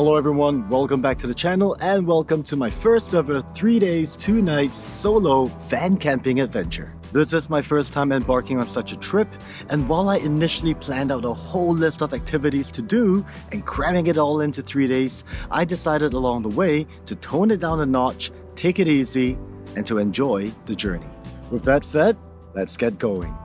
Hello everyone, welcome back to the channel and welcome to my first ever 3 days, 2 nights solo van camping adventure. This is my first time embarking on such a trip, and while I initially planned out a whole list of activities to do and cramming it all into 3 days, I decided along the way to tone it down a notch, take it easy, and to enjoy the journey. With that said, let's get going.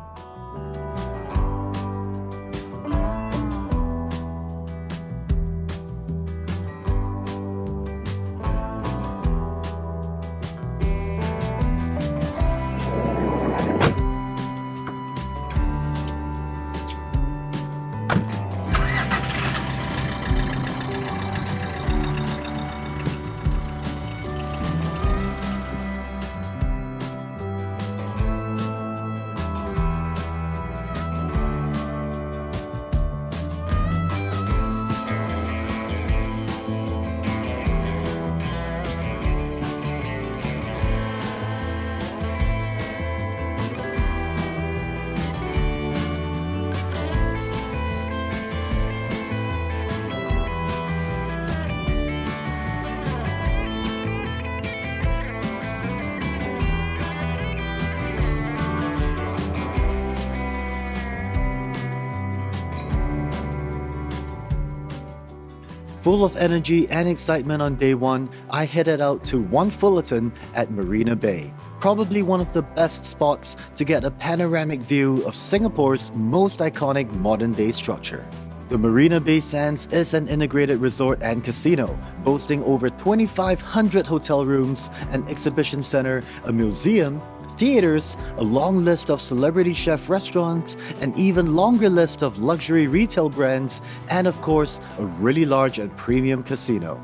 Full of energy and excitement on day one, I headed out to One Fullerton at Marina Bay. Probably one of the best spots to get a panoramic view of Singapore's most iconic modern-day structure. The Marina Bay Sands is an integrated resort and casino, boasting over 2,500 hotel rooms, an exhibition center, a museum, theaters, a long list of celebrity chef restaurants, an even longer list of luxury retail brands, and of course, a really large and premium casino.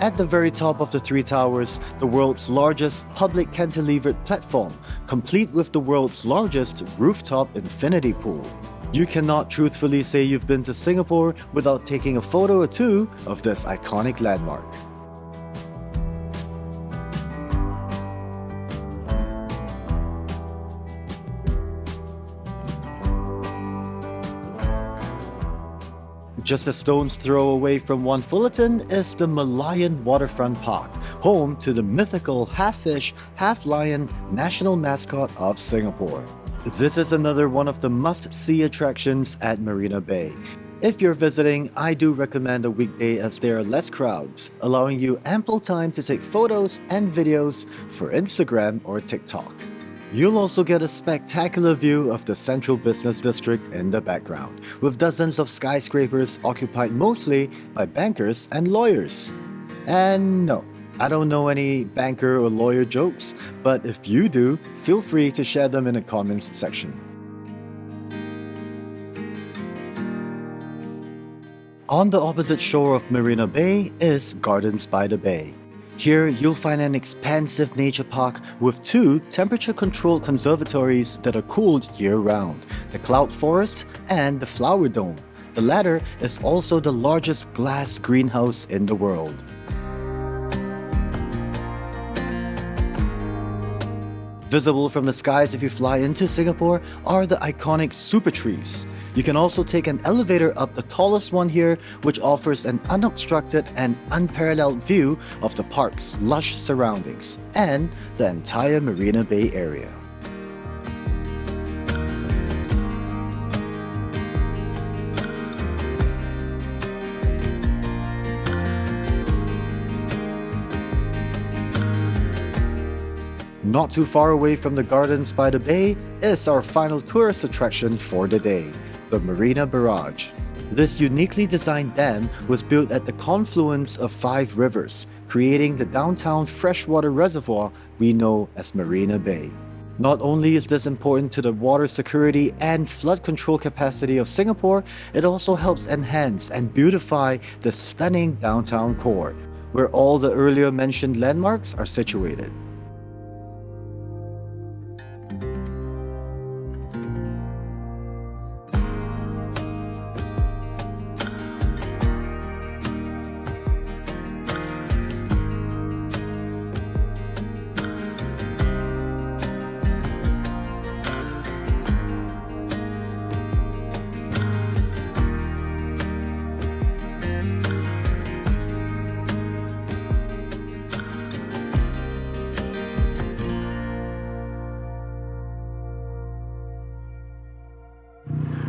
At the very top of the three towers, the world's largest public cantilevered platform, complete with the world's largest rooftop infinity pool. You cannot truthfully say you've been to Singapore without taking a photo or two of this iconic landmark. Just a stone's throw away from One Fullerton is the Malayan Waterfront Park, home to the mythical half-fish, half-lion national mascot of Singapore. This is another one of the must-see attractions at Marina Bay. If you're visiting, I do recommend a weekday as there are less crowds, allowing you ample time to take photos and videos for Instagram or TikTok. You'll also get a spectacular view of the central business district in the background, with dozens of skyscrapers occupied mostly by bankers and lawyers. And no, I don't know any banker or lawyer jokes, but if you do, feel free to share them in the comments section. On the opposite shore of Marina Bay is Gardens by the Bay. Here, you'll find an expansive nature park with two temperature-controlled conservatories that are cooled year-round, the Cloud Forest and the Flower Dome. The latter is also the largest glass greenhouse in the world. Visible from the skies if you fly into Singapore are the iconic super trees. You can also take an elevator up the tallest one here, which offers an unobstructed and unparalleled view of the park's lush surroundings and the entire Marina Bay area. Not too far away from the Gardens by the Bay is our final tourist attraction for the day, the Marina Barrage. This uniquely designed dam was built at the confluence of 5 rivers, creating the downtown freshwater reservoir we know as Marina Bay. Not only is this important to the water security and flood control capacity of Singapore, it also helps enhance and beautify the stunning downtown core, where all the earlier mentioned landmarks are situated.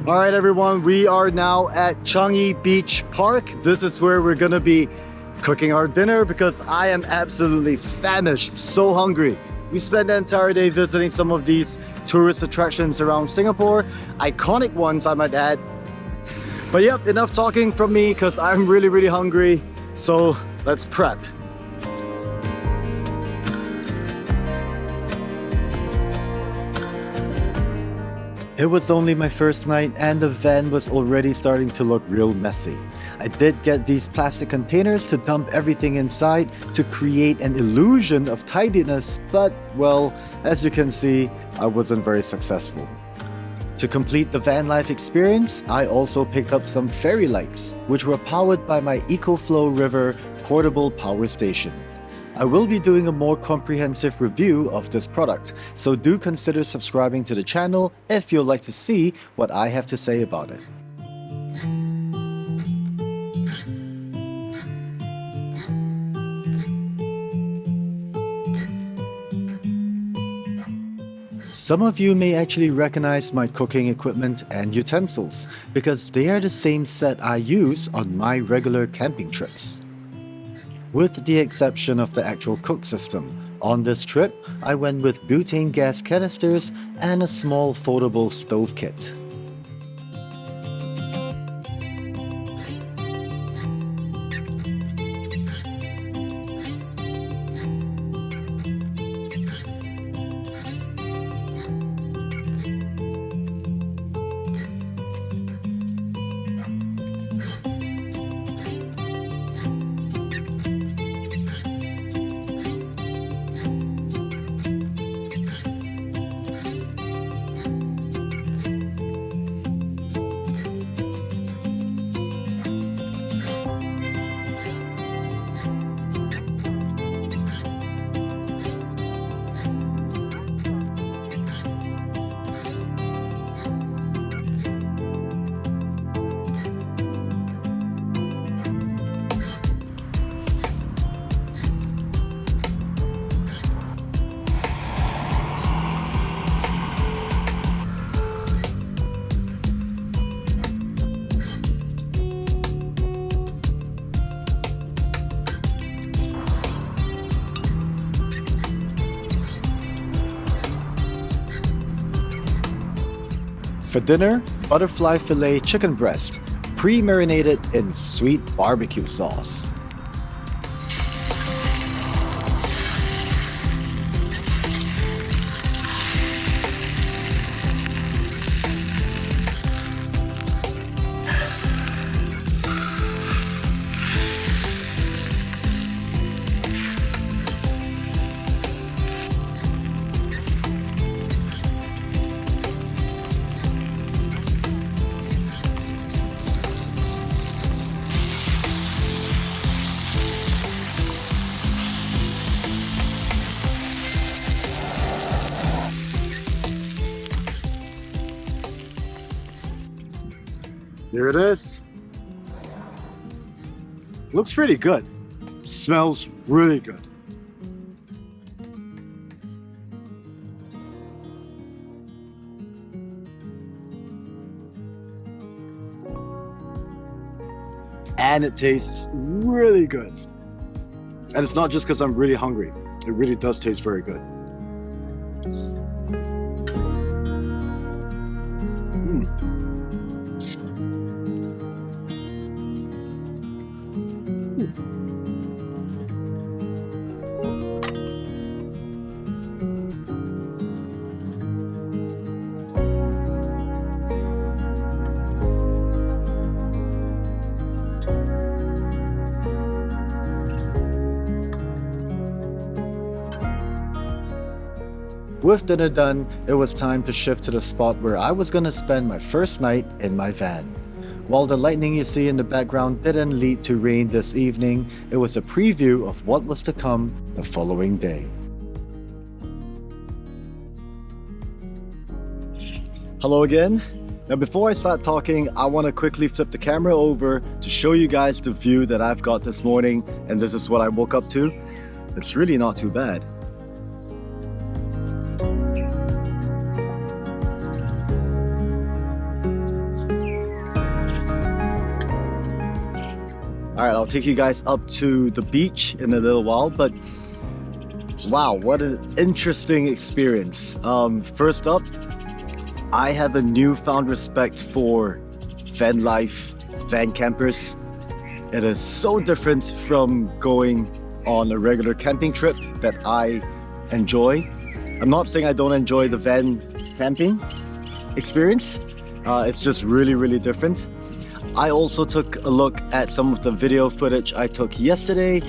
All right, everyone, we are now at Changi Beach Park. This is where we're gonna be cooking our dinner because I am absolutely famished, so hungry. We spent the entire day visiting some of these tourist attractions around Singapore, iconic ones I might add. But yep, enough talking from me because I'm really hungry. So let's prep. It was only my first night and the van was already starting to look real messy. I did get these plastic containers to dump everything inside to create an illusion of tidiness, but well, as you can see, I wasn't very successful. To complete the van life experience, I also picked up some fairy lights, which were powered by my EcoFlow River portable power station. I will be doing a more comprehensive review of this product, so do consider subscribing to the channel if you'd like to see what I have to say about it. Some of you may actually recognize my cooking equipment and utensils because they are the same set I use on my regular camping trips. With the exception of the actual cook system, on this trip I went with butane gas canisters and a small foldable stove kit. For dinner, butterfly fillet chicken breast, pre-marinated in sweet barbecue sauce. Here it is. Looks pretty good. Smells really good. And it tastes really good. And it's not just because I'm really hungry. It really does taste very good. With dinner done, it was time to shift to the spot where I was gonna spend my first night in my van. While the lightning you see in the background didn't lead to rain this evening, it was a preview of what was to come the following day. Hello again. Now before I start talking, I want to quickly flip the camera over to show you guys the view that I've got this morning, and this is what I woke up to. It's really not too bad. All right, I'll take you guys up to the beach in a little while, but wow, what an interesting experience. First up, I have a newfound respect for van life, van campers. It is so different from going on a regular camping trip that I enjoy. I'm not saying I don't enjoy the van camping experience. It's just really, really different. I also took a look at some of the video footage I took yesterday,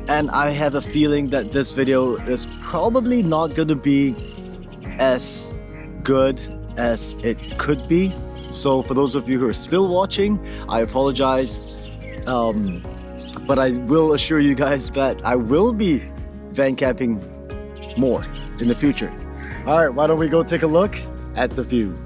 and I have a feeling that this video is probably not going to be as good as it could be. So for those of you who are still watching, I apologize. But I will assure you guys that I will be van camping more in the future. All right, why don't we go take a look at the view.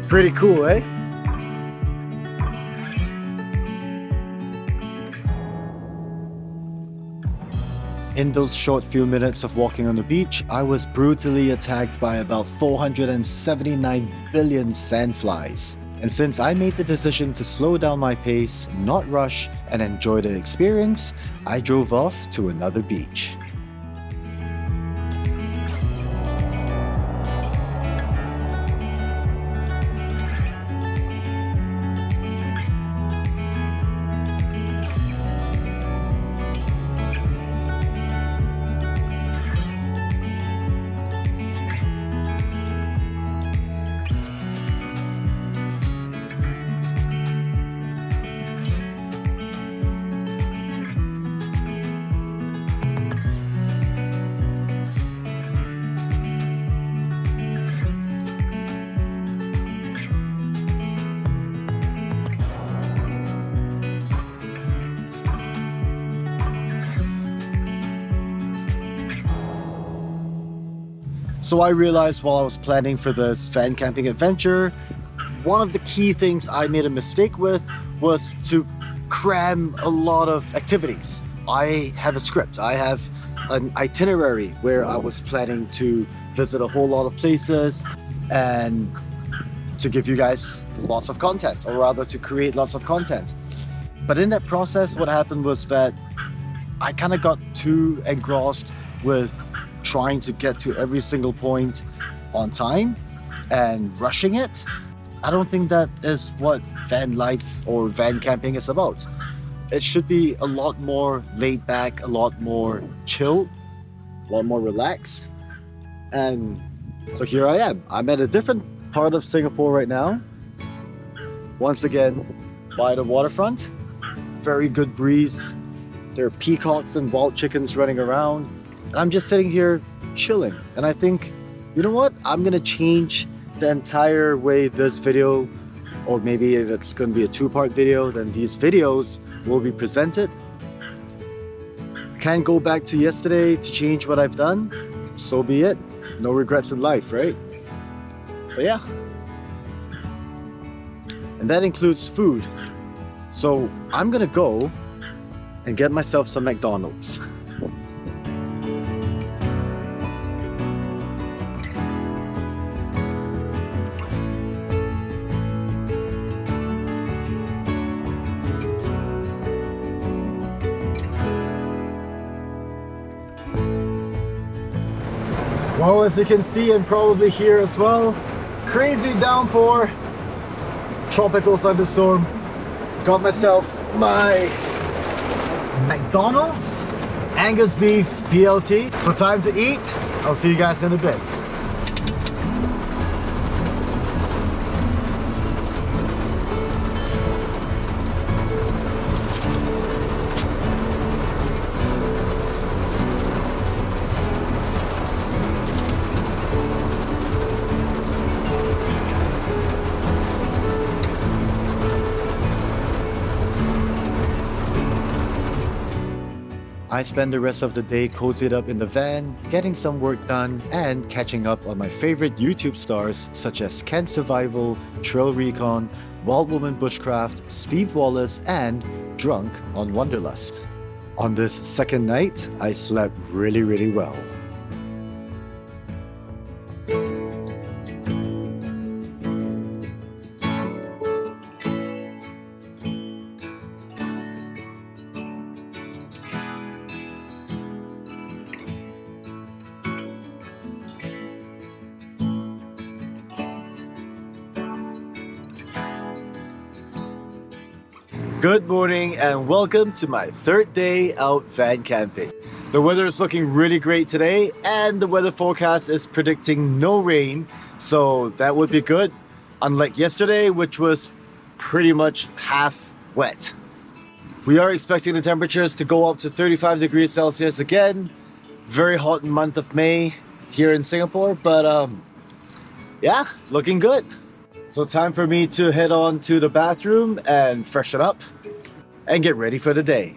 Pretty cool, eh? In those short few minutes of walking on the beach, I was brutally attacked by about 479 billion sandflies. And since I made the decision to slow down my pace, not rush, and enjoy the experience, I drove off to another beach. So I realized while I was planning for this van camping adventure, one of the key things I made a mistake with was to cram a lot of activities. I have a script, I have an itinerary where I was planning to visit a whole lot of places and to give you guys lots of content, or rather to create lots of content. But in that process, what happened was that I kind of got too engrossed with trying to get to every single point on time and rushing it. I don't think that is what van life or van camping is about. It should be a lot more laid back, a lot more chill, a lot more relaxed. And so here I am. I'm at a different part of Singapore right now. Once again, by the waterfront. Very good breeze. There are peacocks and wild chickens running around. And I'm just sitting here chilling. And I think, you know what? I'm gonna change the entire way this video, or maybe if it's gonna be a two-part video, then these videos will be presented. Can't go back to yesterday to change what I've done. So be it. No regrets in life, right? But yeah. And that includes food. So I'm gonna go and get myself some McDonald's. Well, as you can see and probably hear as well, crazy downpour, tropical thunderstorm. Got myself my McDonald's Angus beef BLT. So time to eat. I'll see you guys in a bit. I spend the rest of the day cozied up in the van, getting some work done, and catching up on my favorite YouTube stars such as Ken Survival, Trail Recon, Wild Woman Bushcraft, Steve Wallace, and Drunk on Wanderlust. On this second night, I slept really well. Good morning and welcome to my third day out van camping. The weather is looking really great today and the weather forecast is predicting no rain, so that would be good. Unlike yesterday, which was pretty much half wet. We are expecting the temperatures to go up to 35 degrees Celsius again. Very hot month of May here in Singapore, but yeah, looking good. So time for me to head on to the bathroom and freshen up and get ready for the day.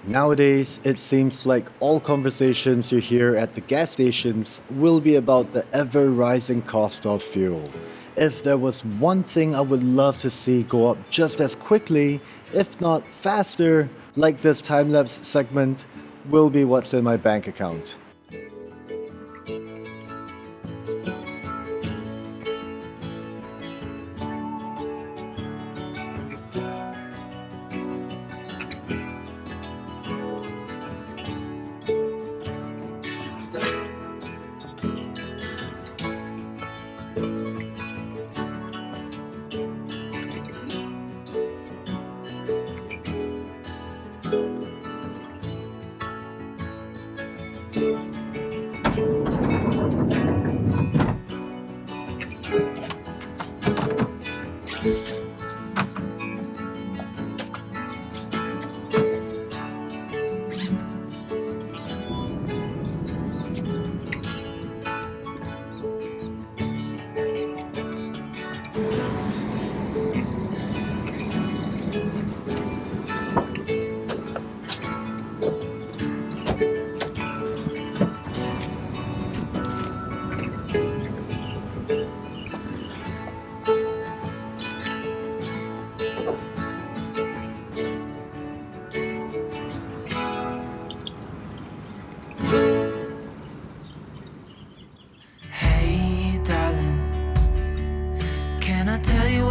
Nowadays, it seems like all conversations you hear at the gas stations will be about the ever-rising cost of fuel. If there was one thing I would love to see go up just as quickly, if not faster, like this time-lapse segment, will be what's in my bank account.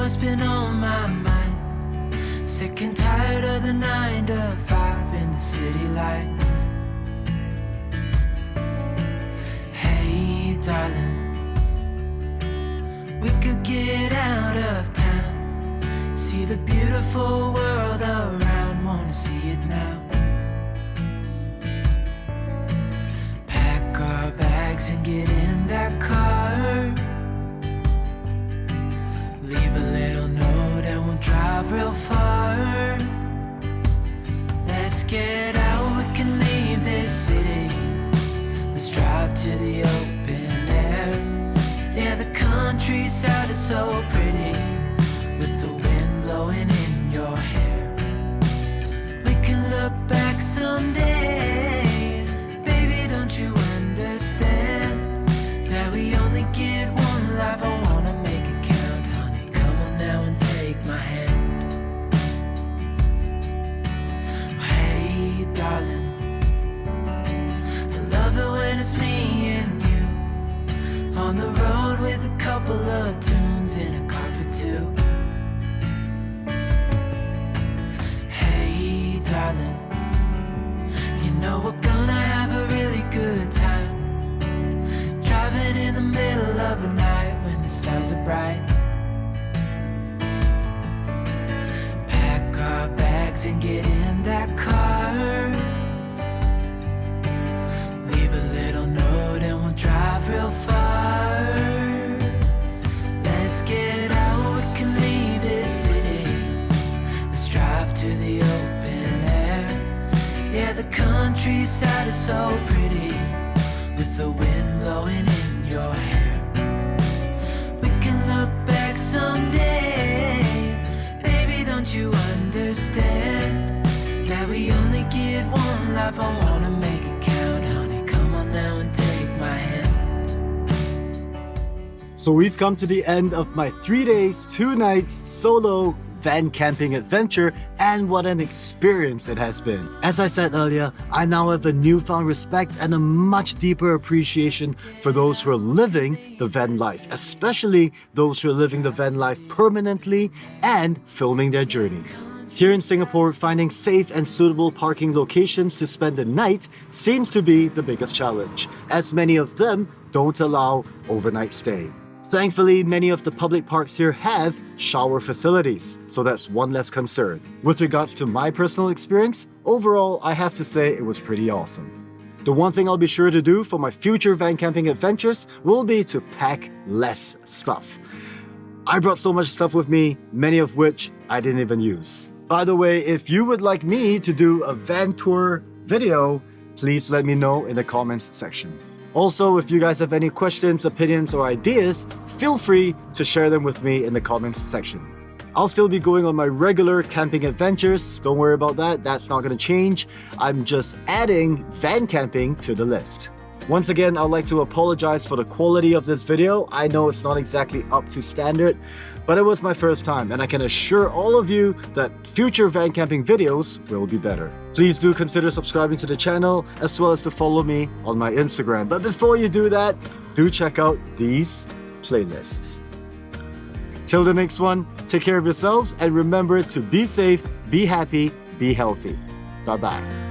what's been on my mind. Sick and tired of the 9 to 5 in the city life. Hey darling, we could get out of town, see the beautiful world around, wanna see it now. Pack our bags countryside is so pretty, with the wind blowing in your hair. We can look back someday, baby, don't you understand that we only get one life? I wanna make it count, honey, come on now and take my hand. Hey, darling, I love it when it's me and you on the road with a couple of tunes in a car for two. Hey, darling, you know we're gonna have a really good time, driving in the middle of the night when the stars are bright. Pack our bags and get in that car, leave a little note and we'll drive real far. Let's get out, we can leave this city, let's drive to the open air. Yeah, the countryside is so pretty, with the wind blowing in your hair. We can look back someday, baby, don't you understand that we only get one life? I wanna make it count, honey, come on now and take my hand. So we've come to the end of my 3 days, 2 nights solo van camping adventure, and what an experience it has been. As I said earlier, I now have a newfound respect and a much deeper appreciation for those who are living the van life, especially those who are living the van life permanently and filming their journeys. Here in Singapore, finding safe and suitable parking locations to spend the night seems to be the biggest challenge, as many of them don't allow overnight stay. Thankfully, many of the public parks here have shower facilities, so that's one less concern. With regards to my personal experience, overall, I have to say it was pretty awesome. The one thing I'll be sure to do for my future van camping adventures will be to pack less stuff. I brought so much stuff with me, many of which I didn't even use. By the way, if you would like me to do a van tour video, please let me know in the comments section. Also, if you guys have any questions, opinions, or ideas, feel free to share them with me in the comments section. I'll still be going on my regular camping adventures, don't worry about that, that's not going to change. I'm just adding van camping to the list. Once again, I'd like to apologize for the quality of this video. I know it's not exactly up to standard, but it was my first time, and I can assure all of you that future van camping videos will be better. Please do consider subscribing to the channel, as well as to follow me on my Instagram. But before you do that, do check out these playlists. Till the next one, take care of yourselves, and remember to be safe, be happy, be healthy. Bye-bye.